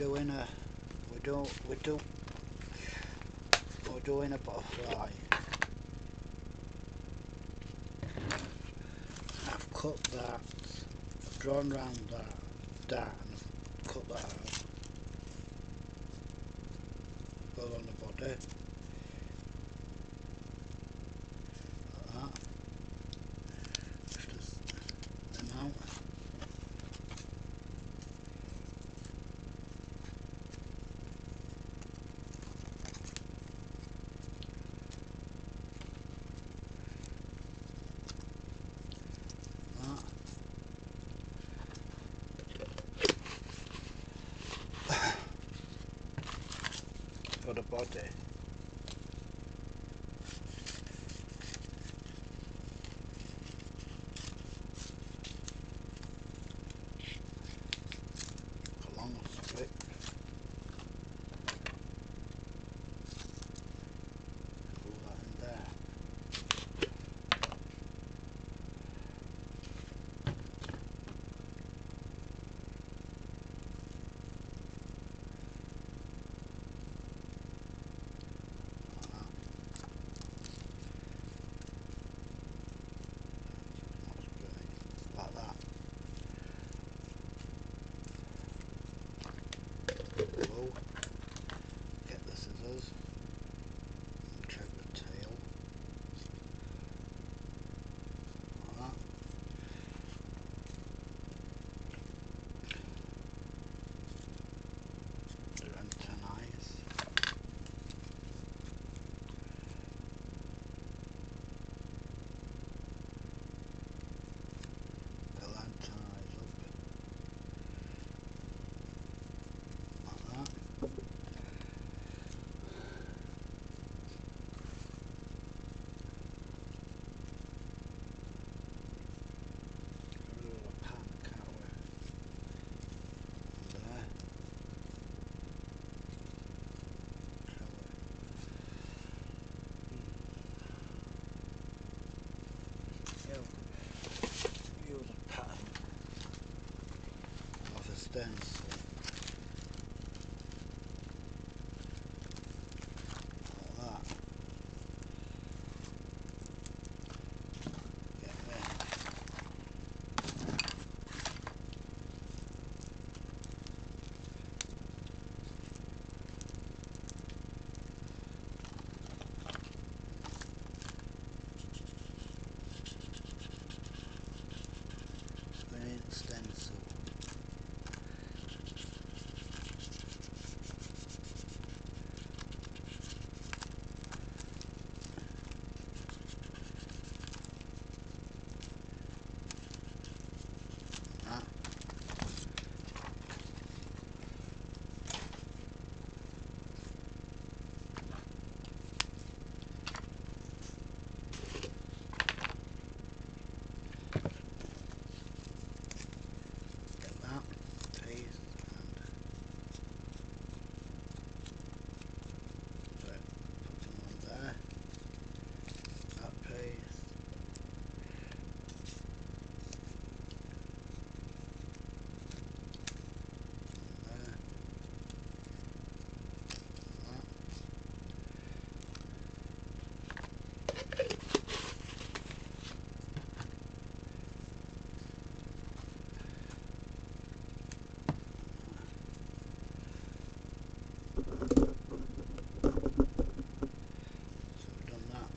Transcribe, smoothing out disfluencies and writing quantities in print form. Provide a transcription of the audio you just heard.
doing a we're doing a butterfly. I've cut that, I've drawn round that and I've cut that out. Go on the body. Like that. Just them out. For the body. A long split. Pull that in there. Like that. Whoa. Get the scissors. Trim the tail. Like that. Do antennae. The antennae up. Like that. Use a pattern of a stencil like that. Get there. Brilliant stencil. That. Get that. Paste and put them on there. That paste. There. That. So we've done that.